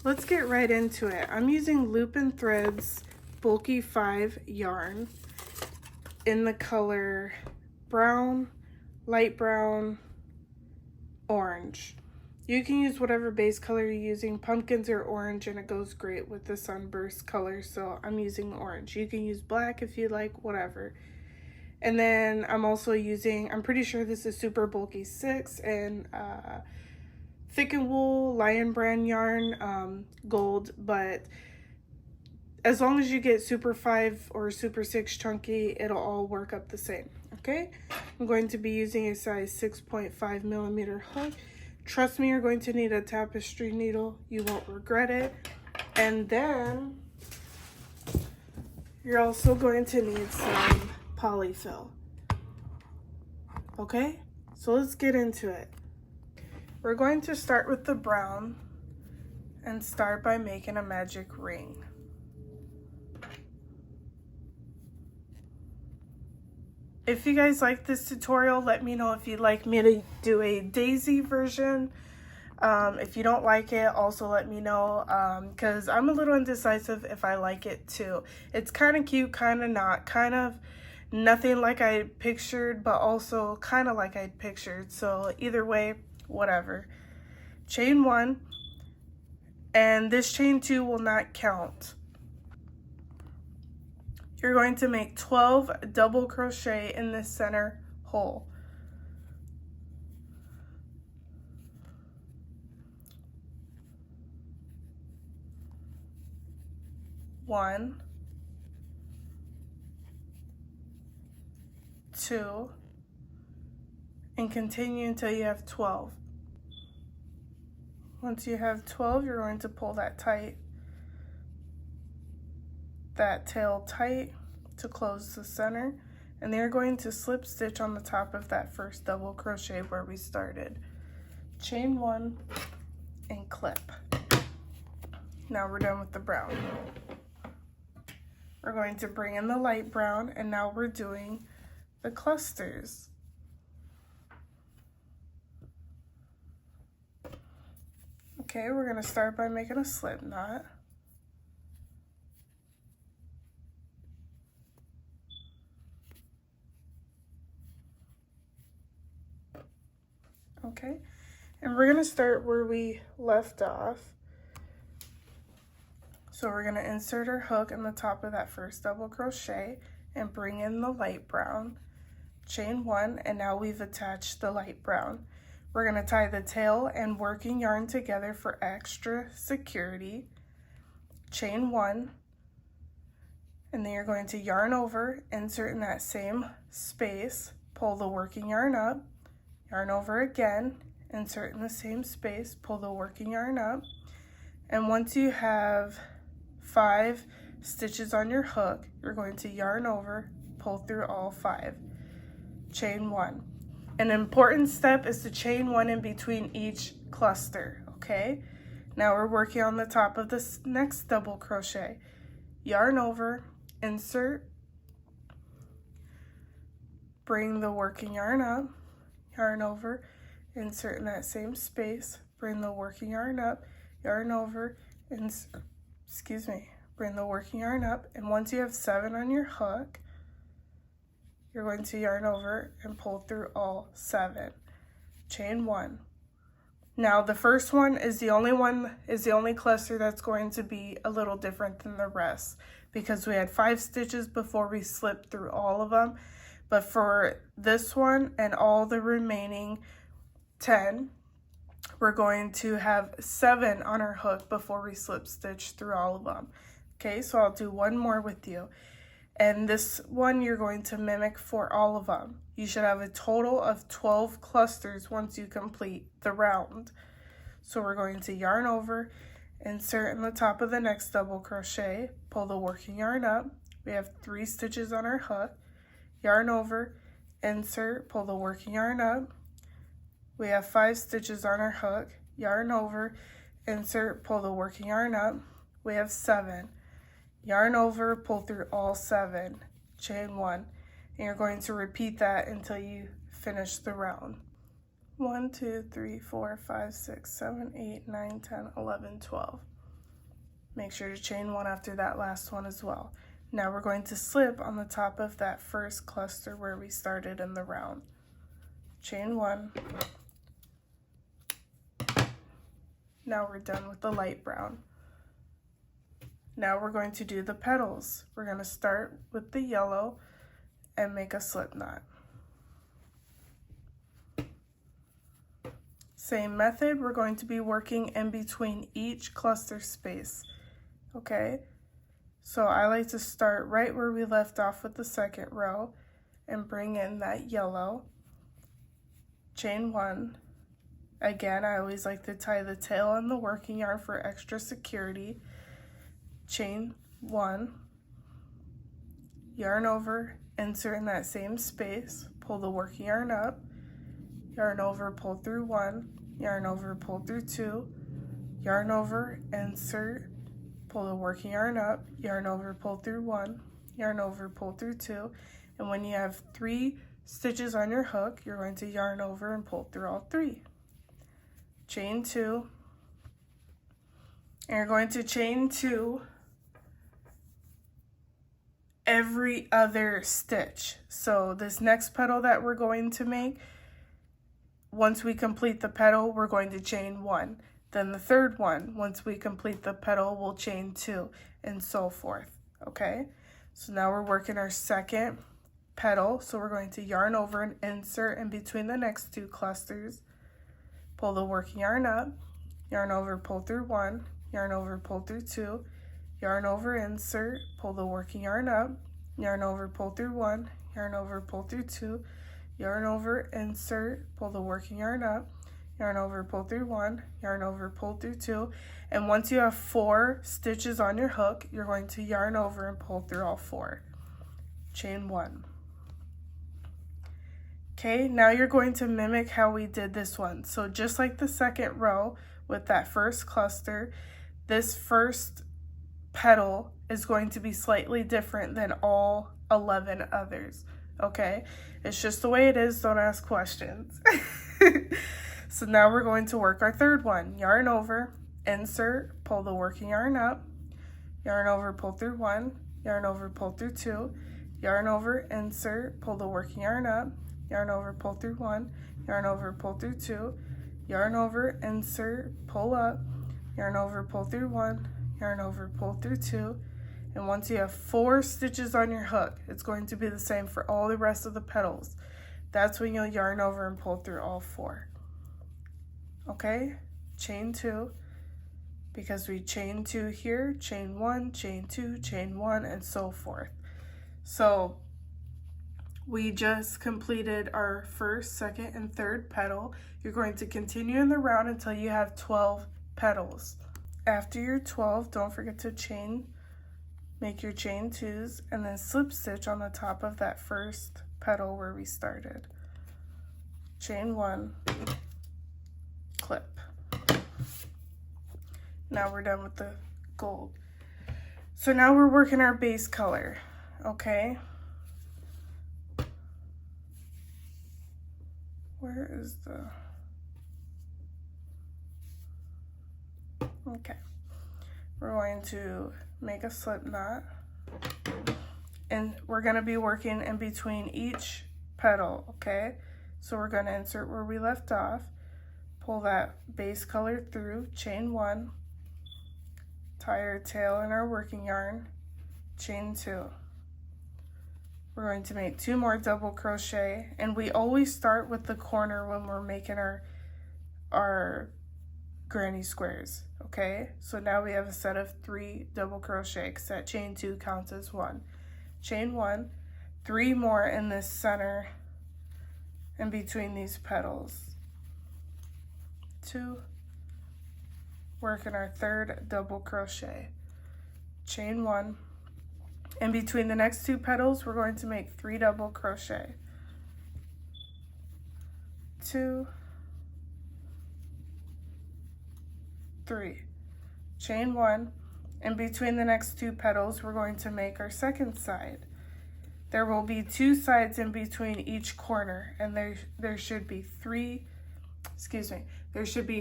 let's get right into it. I'm using Loop and Threads Bulky 5 yarn in the color brown, light brown, orange. You can use whatever base color you're using. Pumpkins are orange and it goes great with the sunburst color, so I'm using orange. You can use black if you like, whatever. And then I'm also using, I'm pretty sure this is Super Bulky 6 and Thick and Wool Lion Brand yarn, gold, but as long as you get Super 5 or Super 6 chunky, it'll all work up the same, okay? I'm going to be using a size 6.5 millimeter hook. Trust me, you're going to need a tapestry needle. You won't regret it. And then you're also going to need some polyfill, okay? So let's get into it. We're going to start with the brown and start by making a magic ring. If you guys like this tutorial, let me know if you'd like me to do a daisy version. If you don't like it, also let me know, because I'm a little indecisive if I like it too. It's kind of cute, kind of not, kind of nothing like I pictured, but also kind of like I pictured. So either way, whatever. Chain 1, and this chain 2 will not count. You're going to make 12 double crochet in this center hole. 1, 2, and continue until you have 12. Once you have 12, you're going to pull that tail tight to close the center, and then you're going to slip stitch on the top of that first double crochet where we started. Chain 1 and clip. Now we're done with the brown. We're going to bring in the light brown, and now we're doing the clusters. Okay, we're going to start by making a slip knot. Okay, and we're going to start where we left off. So we're going to insert our hook in the top of that first double crochet and bring in the light brown. Chain 1, and now we've attached the light brown. We're going to tie the tail and working yarn together for extra security. Chain 1, and then you're going to yarn over, insert in that same space, pull the working yarn up, yarn over again, insert in the same space, pull the working yarn up, and once you have 5 stitches on your hook, you're going to yarn over, pull through all 5. Chain 1. An important step is to chain 1 in between each cluster, okay? Now we're working on the top of this next double crochet. Yarn over, insert, bring the working yarn up, yarn over, insert in that same space, bring the working yarn up, yarn over, bring the working yarn up, and once you have 7 on your hook, you're going to yarn over and pull through all 7. Chain 1. Now the first one is the only cluster that's going to be a little different than the rest because we had 5 stitches before we slipped through all of them. But for this one and all the remaining 10, we're going to have 7 on our hook before we slip stitch through all of them. Okay, so I'll do one more with you. And this one you're going to mimic for all of them. You should have a total of 12 clusters once you complete the round. So we're going to yarn over, insert in the top of the next double crochet, pull the working yarn up. We have 3 stitches on our hook. Yarn over, insert, pull the working yarn up. We have 5 stitches on our hook. Yarn over, insert, pull the working yarn up. We have 7. Yarn over, pull through all 7. Chain 1. And you're going to repeat that until you finish the round. 1, 2, 3, 4, 5, 6, 7, 8, 9, 10, 11, 12. Make sure to chain 1 after that last one as well. Now we're going to slip on the top of that first cluster where we started in the round. Chain 1. Now we're done with the light brown. Now we're going to do the petals. We're going to start with the yellow and make a slip knot. Same method, we're going to be working in between each cluster space, okay? So I like to start right where we left off with the second row and bring in that yellow. Chain 1. Again, I always like to tie the tail on the working yarn for extra security. Chain 1, yarn over, insert in that same space, pull the working yarn up, yarn over, pull through 1, yarn over, pull through 2, yarn over, insert, pull the working yarn up, yarn over, pull through 1, yarn over, pull through 2, and when you have 3 stitches on your hook, you're going to yarn over and pull through all 3. Chain 2, and you're going to chain 2 every other stitch. So this next petal that we're going to make, once we complete the petal, we're going to chain 1. Then the third one, once we complete the petal, we'll chain 2, and so forth, okay? So now we're working our second petal, so we're going to yarn over and insert in between the next 2 clusters, pull the working yarn up, yarn over, pull through 1, yarn over, pull through 2, yarn over, insert, pull the working yarn up, yarn over, pull through 1, yarn over, pull through 2, yarn over, insert, pull the working yarn up, yarn over, pull through 1, yarn over, pull through 2, and once you have 4 stitches on your hook, you're going to yarn over and pull through all 4. Chain 1. Okay, now you're going to mimic how we did this one. So just like the second row with that first cluster, this first petal is going to be slightly different than all 11 others, okay? It's just the way it is, don't ask questions. So now we're going to work our third one. Yarn over, insert, pull the working yarn up, yarn over, pull through 1, yarn over, pull through 2, yarn over, insert, pull the working yarn up, yarn over, pull through 1, yarn over, pull through 2, yarn over, insert, pull up, yarn over, pull through 1, yarn over, pull through 2, and once you have 4 stitches on your hook, it's going to be the same for all the rest of the petals. That's when you'll yarn over and pull through all 4. Okay, chain 2, because we chain 2 here, chain 1, chain 2, chain 1, and so forth. So we just completed our first, second, and third petal. You're going to continue in the round until you have 12 petals. After your 12, don't forget to chain, make your chain 2s, and then slip stitch on the top of that first petal where we started. Chain 1, clip. Now we're done with the gold. So now we're working our base color, okay? Where is the... Okay. We're going to make a slip knot, and we're going to be working in between each petal, okay? So we're going to insert where we left off, pull that base color through, chain 1, tie our tail in our working yarn, chain 2. We're going to make 2 more double crochet, and we always start with the corner when we're making our granny squares, okay? So now we have a set of 3 double crochet, because that chain 2 counts as 1. Chain 1, 3 more in this center in between these petals. 2, working our third double crochet, chain 1. In between the next 2 petals, we're going to make 3 double crochet, 2, 3, chain 1. In between the next 2 petals, we're going to make our second side. There will be 2 sides in between each corner, and there should be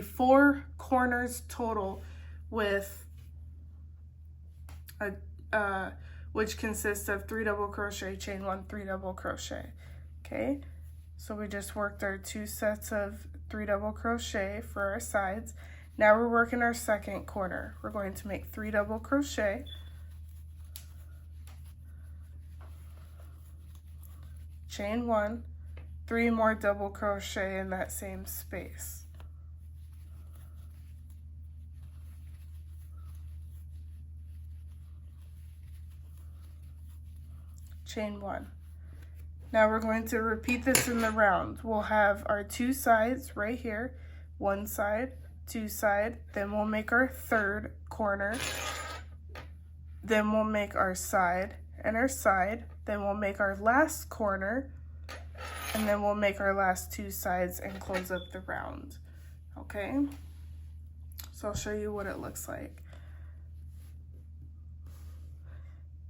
4 corners total with which consists of 3 double crochet, chain 1, 3 double crochet. Okay, so we just worked our 2 sets of 3 double crochet for our sides. Now we're working our second corner. We're going to make 3 double crochet, chain 1, 3 more double crochet in that same space. Chain 1. Now we're going to repeat this in the round. We'll have our 2 sides right here, 1 side, 2 side, then we'll make our third corner, then we'll make our side and our side, then we'll make our last corner, and then we'll make our last 2 sides and close up the round. Okay, so I'll show you what it looks like.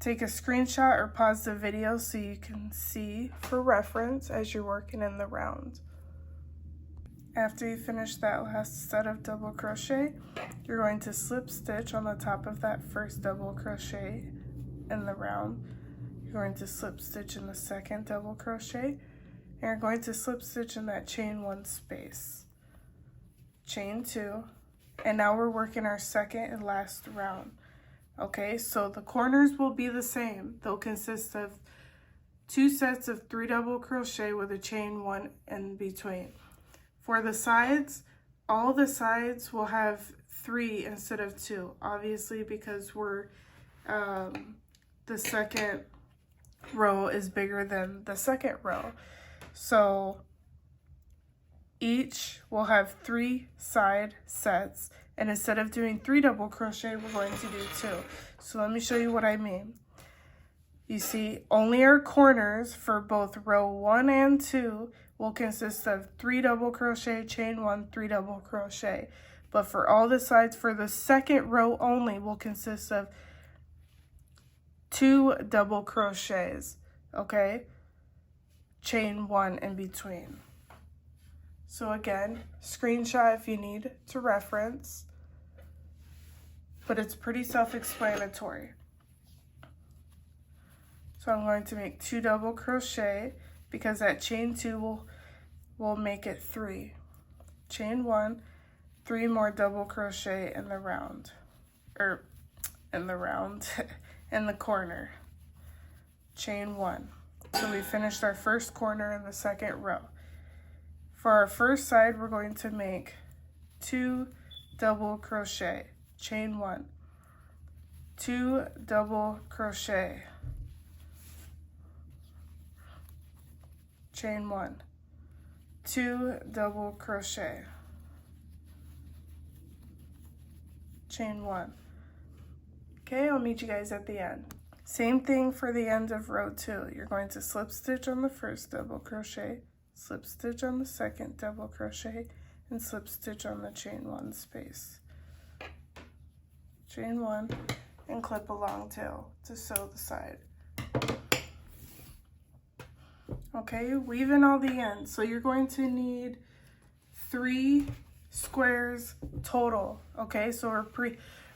Take a screenshot or pause the video so you can see for reference as you're working in the round. After you finish that last set of double crochet, you're going to slip stitch on the top of that first double crochet in the round. You're going to slip stitch in the second double crochet, and you're going to slip stitch in that chain 1 space. Chain 2, and now we're working our second and last round. Okay, so the corners will be the same. They'll consist of 2 sets of 3 double crochet with a chain 1 in between. For the sides, all the sides will have 3 instead of 2, obviously because we're the second row is bigger than the second row. So each will have 3 side sets, and instead of doing 3 double crochet, we're going to do 2. So let me show you what I mean. You see, only our corners for both row 1 and 2 will consist of 3 double crochet, chain 1, 3 double crochet. But for all the sides for the second row only will consist of 2 double crochets, okay? Chain 1 in between. So again, screenshot if you need to reference, but it's pretty self-explanatory. So I'm going to make 2 double crochet because that chain 2 will make it 3. Chain 1, 3 more double crochet in the round, in the corner. Chain 1. So we finished our first corner in the second row. For our first side, we're going to make 2 double crochet, chain 1, 2 double crochet, chain 1, 2 double crochet, chain 1. Okay, I'll meet you guys at the end. Same thing for the end of row 2. You're going to slip stitch on the first double crochet, slip stitch on the second double crochet, and slip stitch on the chain 1 space. Chain 1 and clip a long tail to sew the side. Okay, weave in all the ends. So you're going to need 3 squares total. Okay, so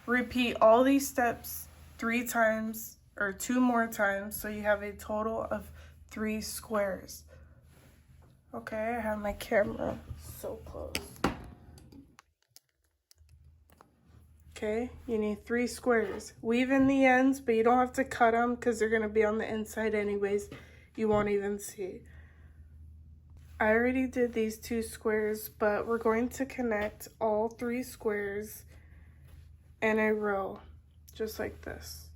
repeat all these steps 3 times or 2 more times, so you have a total of 3 squares. Okay, I have my camera so close. Okay, you need 3 squares. Weave in the ends, but you don't have to cut them because they're going to be on the inside anyways. You won't even see. I already did these 2 squares, but we're going to connect all 3 squares in a row, just like this.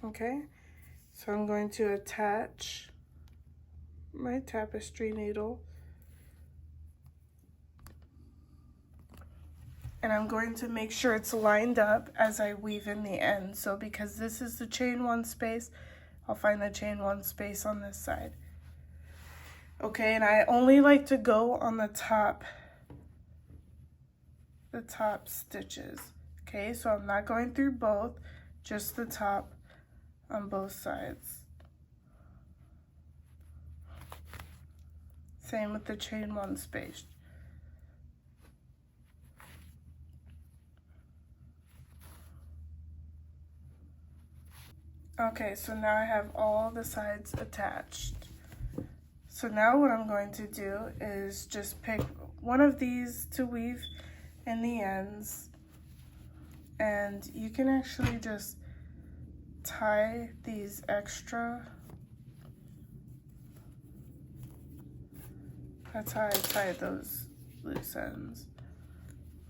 Okay, so I'm going to attach my tapestry needle, and I'm going to make sure it's lined up as I weave in the end. So because this is the chain 1 space, I'll find the chain 1 space on this side. Okay, and I only like to go on the top stitches. Okay, so I'm not going through both, just the top on both sides. Same with the chain 1 space. Okay, so now I have all the sides attached. So now what I'm going to do is just pick one of these to weave in the ends, and you can actually just tie these extra. That's how I tie those loose ends,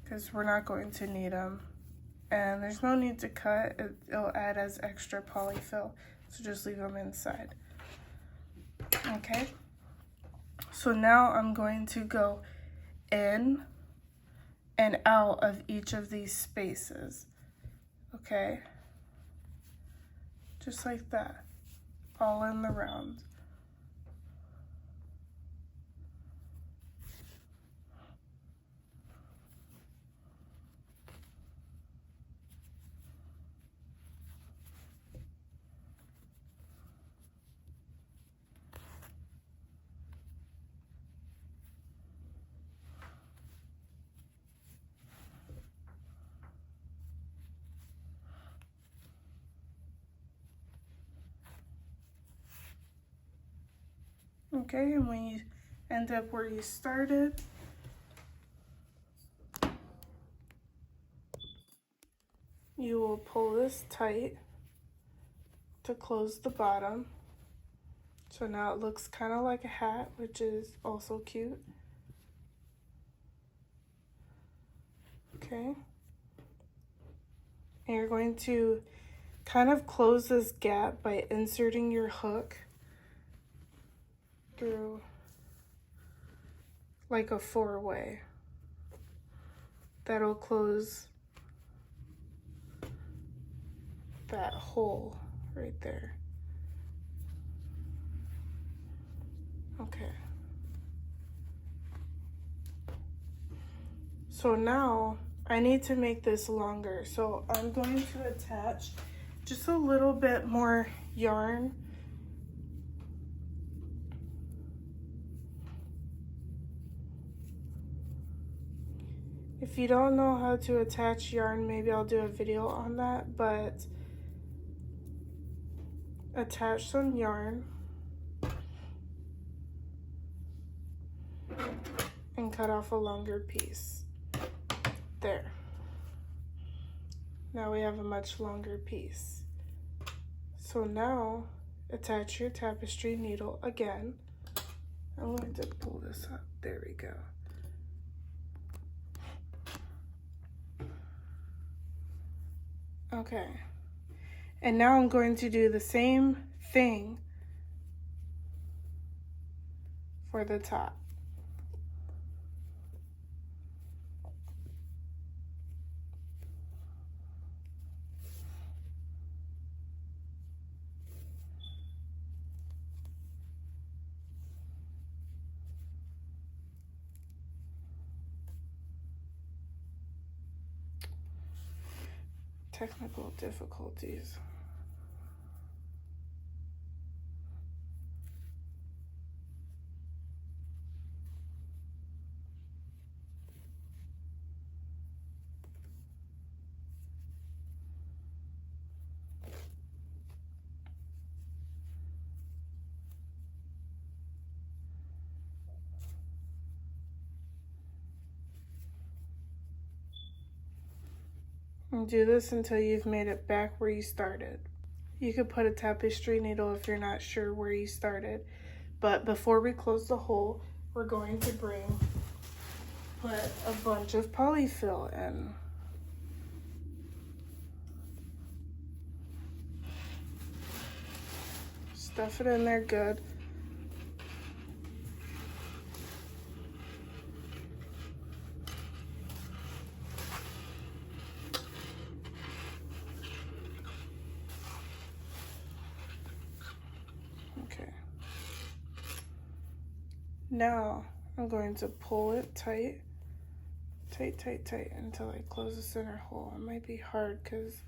because we're not going to need them. And there's no need to cut, it'll add as extra polyfill, so just leave them inside. Okay, so now I'm going to go in and out of each of these spaces, okay? Just like that, all in the round. Okay, and when you end up where you started, you will pull this tight to close the bottom. So now it looks kind of like a hat, which is also cute. Okay. And you're going to kind of close this gap by inserting your hook through like a 4-way. That'll close that hole right there. Okay. So now I need to make this longer. So I'm going to attach just a little bit more yarn. If you don't know how to attach yarn, maybe I'll do a video on that, but attach some yarn and cut off a longer piece. There. Now we have a much longer piece. So now attach your tapestry needle again. I'm going to pull this up. There we go. Okay, and now I'm going to do the same thing for the top. Technical difficulties. And do this until you've made it back where you started. You could put a tapestry needle if you're not sure where you started. But before we close the hole, we're going to put a bunch of polyfill in. Stuff it in there good. Now I'm going to pull it tight, tight, tight, tight until I close the center hole. It might be hard because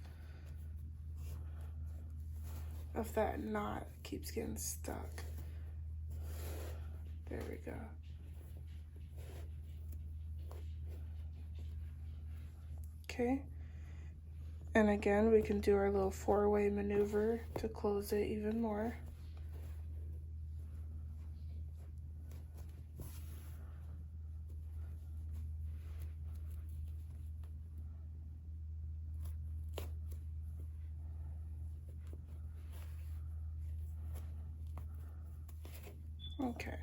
of that knot keeps getting stuck. There we go. Okay, And again, we can do our little four-way maneuver to close it even more. Okay.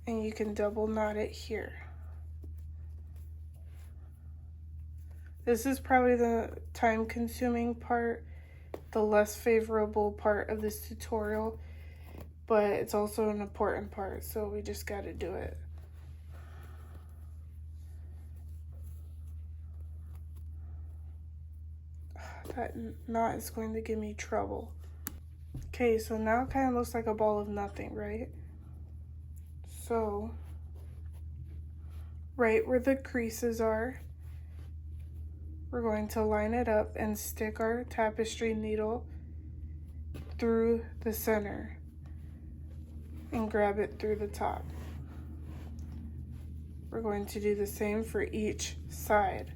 And you can double knot it here. This is probably the time-consuming part, the less favorable part of this tutorial, but it's also an important part, so we just got to do it. That knot is going to give me trouble. Okay, so now it kind of looks like a ball of nothing, right? So, right where the creases are, we're going to line it up and stick our tapestry needle through the center and grab it through the top. We're going to do the same for each side.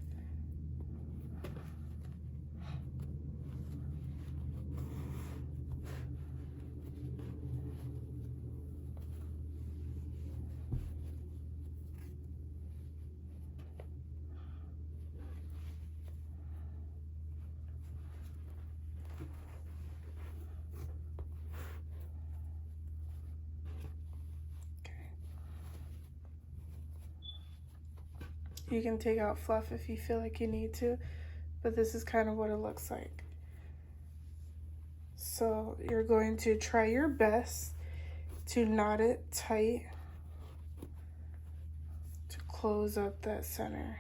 You can take out fluff if you feel like you need to, but this is kind of what it looks like. So you're going to try your best to knot it tight to close up that center.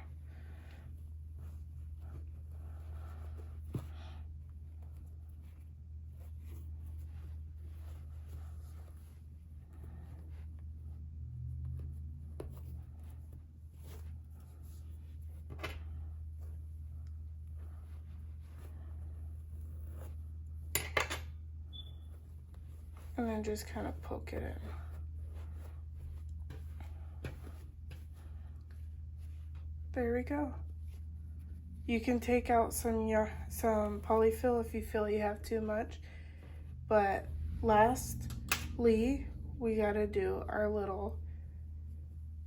And then just kind of poke it in. There we go. You can take out some polyfill if you feel you have too much. But lastly, we gotta do our little,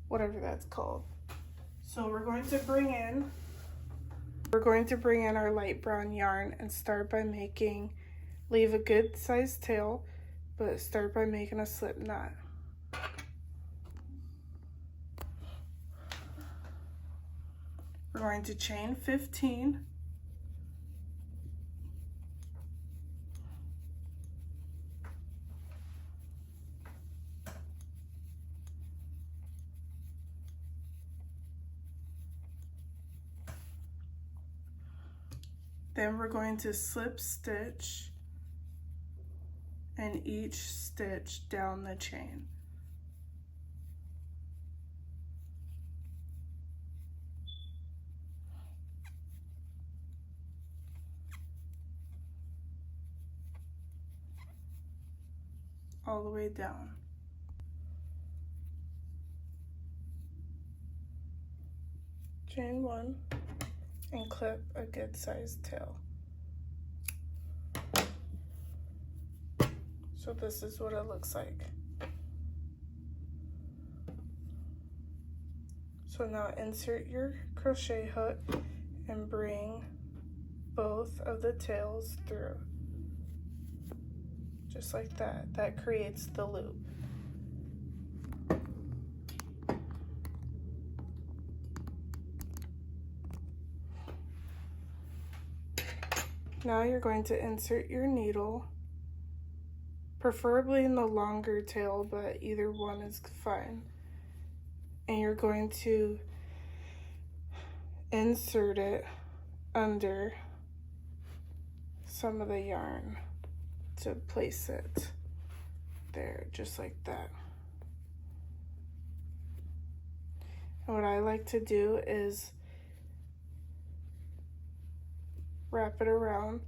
whatever that's called. So we're going to bring in our light brown yarn and start by leave a good sized tail, but start by making a slip knot. We're going to chain 15. Then we're going to slip stitch in each stitch down the chain. All the way down. Chain 1 and clip a good sized tail. So this is what it looks like. So now insert your crochet hook and bring both of the tails through. Just like that. That creates the loop. Now you're going to insert your needle, preferably in the longer tail, but either one is fine. And you're going to insert it under some of the yarn to place it there, just like that. And what I like to do is wrap it around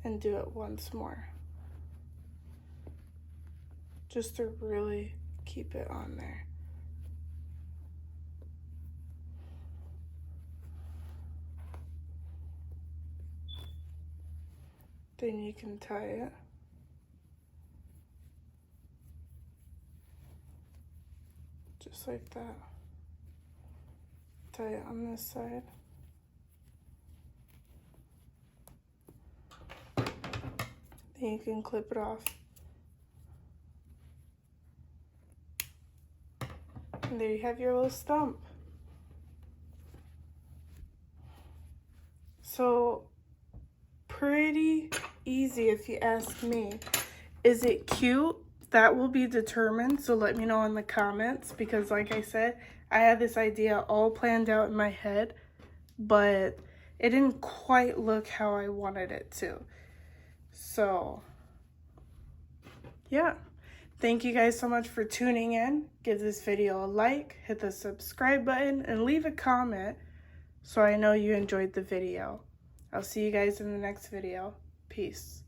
and do it once more, just to really keep it on there. Then you can tie it. Just like that. Tie it on this side. Then you can clip it off. And there you have your little stump. So pretty easy if you ask me. Is it cute? That will be determined, so let me know in the comments, because like I said, I had this idea all planned out in my head, but it didn't quite look how I wanted it to. So yeah, thank you guys so much for tuning in. Give this video a like, hit the subscribe button, and leave a comment so I know you enjoyed the video. I'll see you guys in the next video. Peace.